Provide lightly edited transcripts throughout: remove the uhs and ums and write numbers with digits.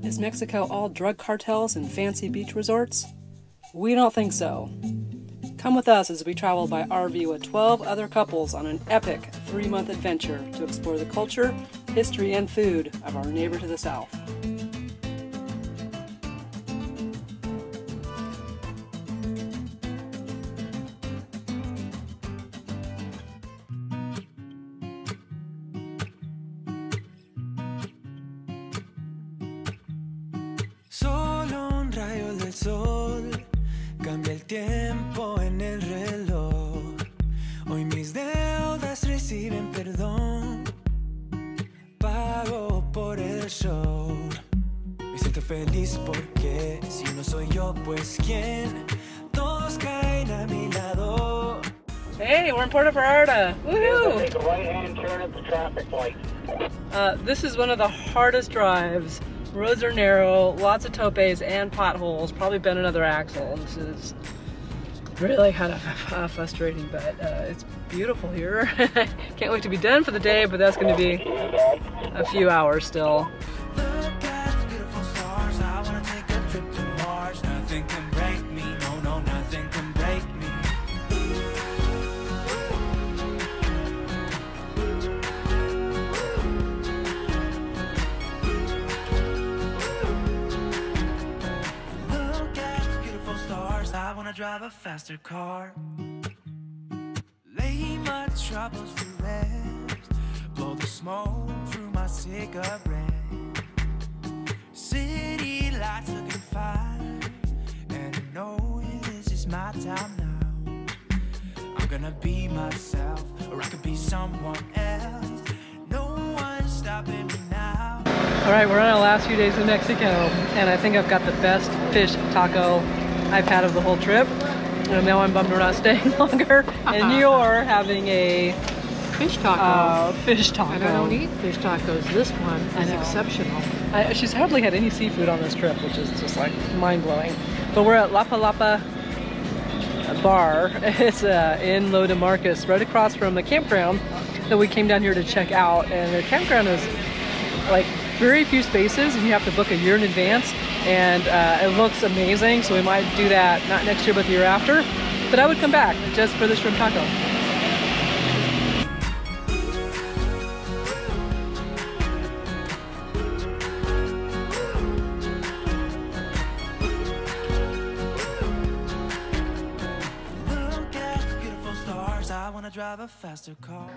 Is Mexico all drug cartels and fancy beach resorts? We don't think so. Come with us as we travel by RV with 12 other couples on an epic 3-month adventure to explore the culture, history, and food of our neighbor to the south. Solo un rayo del sol cambia el tiempo en el reloj. Hoy mis deudas reciben perdón. Pago por el show. Me siento feliz porque si no soy yo, pues quién. Todos caen a mi lado. Hey, we're in Puerto Vallarta. Woohoo! Take a right-hand turn at the traffic light. This is one of the hardest drives. Roads are narrow, lots of topes and potholes, probably bent another axle. This is really kind of frustrating, but it's beautiful here. Can't wait to be done for the day, but that's going to be a few hours still. Look at the beautiful stars. I wanna take a trip to Mars. Nothing can break me. No, no, nothing can break me. I wanna drive a faster car. Lay my troubles to rest. Blow the smoke through my cigarette. City lights looking fine, and I know this is my time now. I'm gonna be myself, or I could be someone else. No one's stopping me now. All right, we're on our last few days in Mexico, and I think I've got the best fish taco I've had of the whole trip, and now I'm bummed we're not staying longer. And you're having a fish taco. Fish taco. And I don't eat fish tacos. This one is exceptional. She's hardly had any seafood on this trip, which is just like mind-blowing. But we're at Lapa Lapa Bar. It's in Lo de Marcos, right across from the campground that we came down here to check out. And the campground is like very few spaces, and you have to book a year in advance. And it looks amazing, so we might do that not next year but the year after. But I would come back just for the shrimp taco. Look at the beautiful stars. I wanna drive a faster car.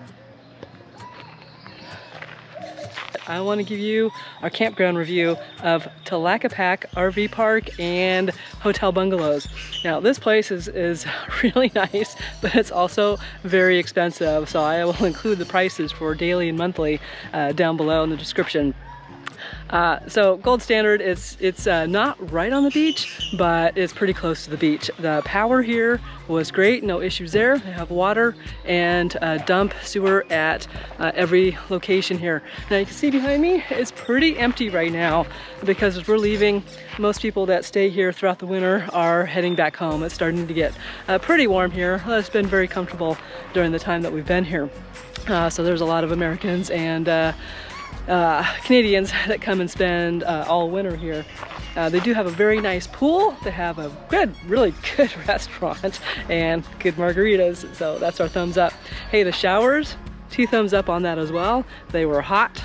I want to give you our campground review of Tlaquepaque RV Park and Hotel Bungalows. Now this place is really nice, but it's also very expensive, so I will include the prices for daily and monthly down below in the description. So gold standard, it's not right on the beach, but it's pretty close to the beach. The power here was great, no issues there. They have water and dump sewer at every location here. Now you can see behind me, it's pretty empty right now because as we're leaving, most people that stay here throughout the winter are heading back home. It's starting to get pretty warm here. It's been very comfortable during the time that we've been here. So there's a lot of Americans and Canadians that come and spend all winter here. They do have a very nice pool. They have a really good restaurant and good margaritas, so that's our thumbs up. Hey, the showers, 2 thumbs up on that as well. They were hot,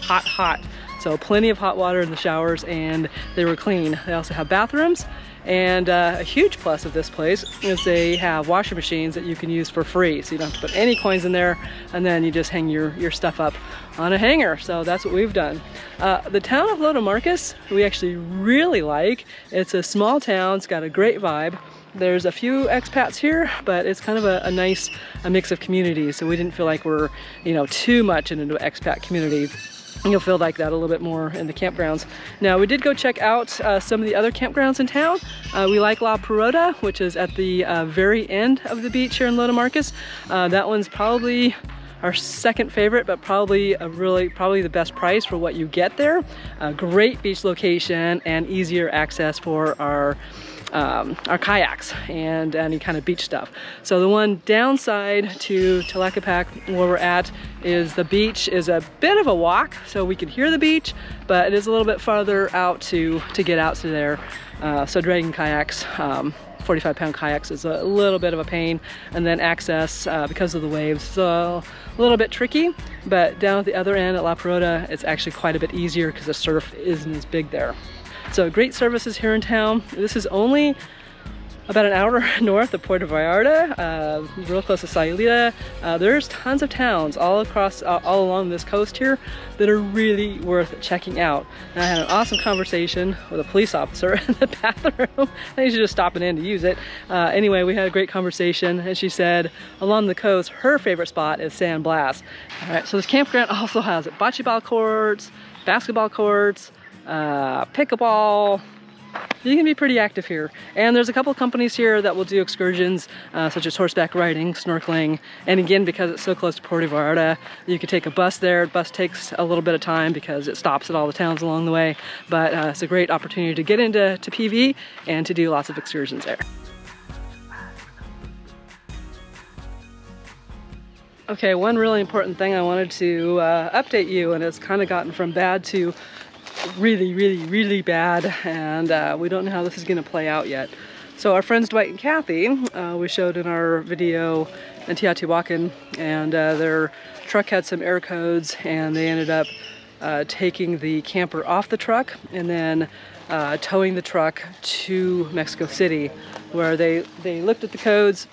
hot, hot. So plenty of hot water in the showers, and they were clean. They also have bathrooms, and a huge plus of this place is they have washing machines that you can use for free. So you don't have to put any coins in there, and then you just hang your stuff up on a hanger. So that's what we've done. The town of Lo de Marcos, we actually really like. It's a small town, it's got a great vibe. There's a few expats here, but it's kind of a nice mix of communities. So we didn't feel like we're, too much into an expat community. You'll feel like that a little bit more in the campgrounds. Now, we did go check out some of the other campgrounds in town. We like La Perota, which is at the very end of the beach here in Lo de Marcos. That one's probably our second favorite, but probably the best price for what you get there. A great beach location and easier access for our our kayaks and any kind of beach stuff. So the one downside to Tlaquepaque where we're at is the beach is a bit of a walk, so we can hear the beach, but it is a little bit farther out to get out to there. So dragging kayaks, 45-pound kayaks is a little bit of a pain, and then access because of the waves is a little bit tricky, but down at the other end at La Parota it's actually quite a bit easier because the surf isn't as big there. So great services here in town. This is only about an hour north of Puerto Vallarta, real close to Sayulita. There's tons of towns all along this coast here that are really worth checking out. And I had an awesome conversation with a police officer in the bathroom. I think she's just stopping in to use it. Anyway, we had a great conversation, and she said along the coast, her favorite spot is San Blas. All right, so this campground also has bocce ball courts, basketball courts, pickleball. You can be pretty active here, and there's a couple of companies here that will do excursions such as horseback riding, snorkeling, and again, because it's so close to Puerto Vallarta, you can take a bus there. The bus takes a little bit of time because it stops at all the towns along the way, but it's a great opportunity to get into PV and to do lots of excursions there. Okay, one really important thing I wanted to update you, and it's kind of gotten from bad to really bad, and we don't know how this is going to play out yet. So our friends Dwight and Kathy, we showed in our video in Teotihuacan, and their truck had some error codes, and they ended up taking the camper off the truck and then towing the truck to Mexico City, where they looked at the codes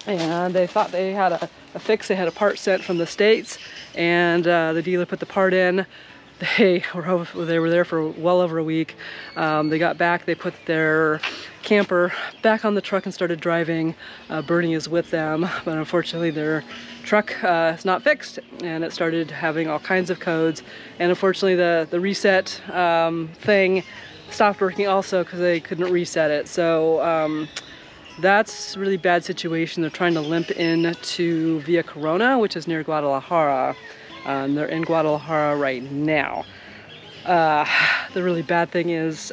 and they thought they had a fix. They had a part sent from the States, and the dealer put the part in. They were there for well over a week. They got back, they put their camper back on the truck and started driving. Bernie is with them, but unfortunately their truck is not fixed, and it started having all kinds of codes. And unfortunately the reset thing stopped working also because they couldn't reset it. So that's a really bad situation. They're trying to limp in to Villa Corona, which is near Guadalajara. They're in Guadalajara right now. The really bad thing is,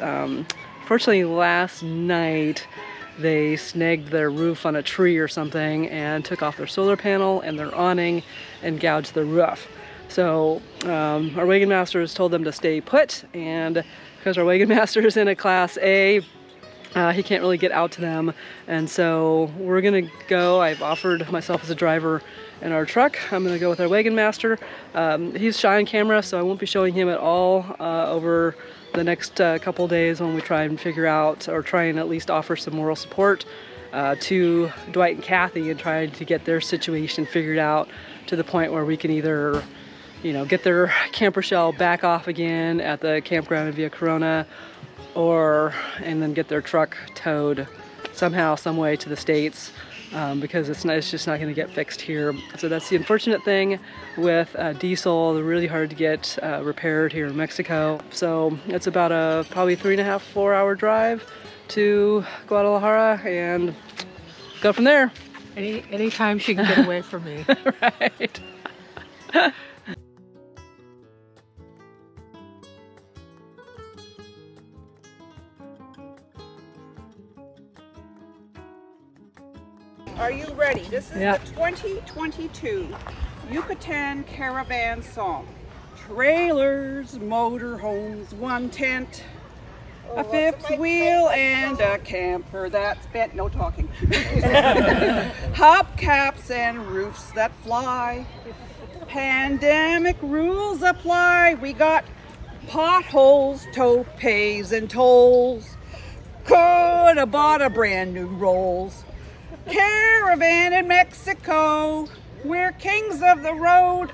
fortunately last night they snagged their roof on a tree or something and took off their solar panel and their awning and gouged the roof. So our wagon master has told them to stay put, and because our wagon master is in a Class A, he can't really get out to them, and so we're gonna go. I've offered myself as a driver in our truck. I'm gonna go with our wagon master. He's shy on camera, so I won't be showing him at all over the next couple days when we try and figure out, or try and at least offer some moral support to Dwight and Kathy and try to get their situation figured out to the point where we can either, you know, get their camper shell back off again at the campground in Villa Corona, and then get their truck towed somehow, some way to the States, because it's just not going to get fixed here. So that's the unfortunate thing with diesel. They're really hard to get repaired here in Mexico. So it's about a probably 3.5–4 hour drive to Guadalajara, and go from there. Anytime she can get away from me. Right. Are you ready? This is Yeah. the 2022 Yucatan Caravan song. Trailers, motorhomes, one tent, a fifth wheel, and a camper that's bent. No talking. Hubcaps and roofs that fly. Pandemic rules apply. We got potholes, topes, and tolls. Could have bought a brand new Rolls. Caravan in Mexico, we're kings of the road.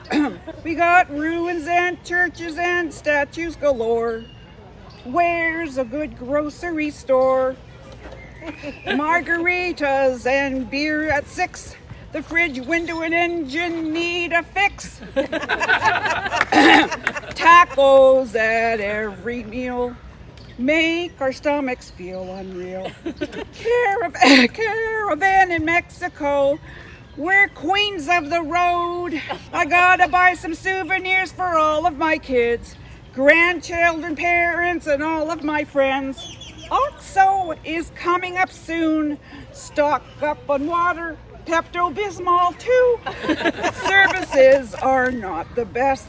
We got ruins and churches and statues galore. Where's a good grocery store? Margaritas and beer at 6. The fridge, window, and engine need a fix. Tacos at every meal make our stomachs feel unreal. Caravan in Mexico, we're queens of the road. I gotta buy some souvenirs for all of my kids, grandchildren, parents, and all of my friends. OXO is coming up soon. Stock up on water, Pepto-Bismol too. Services are not the best,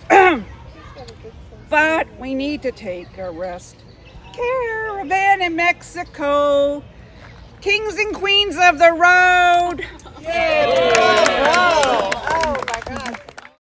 but we need to take a rest. Caravan in Mexico, kings and queens of the road. Yay!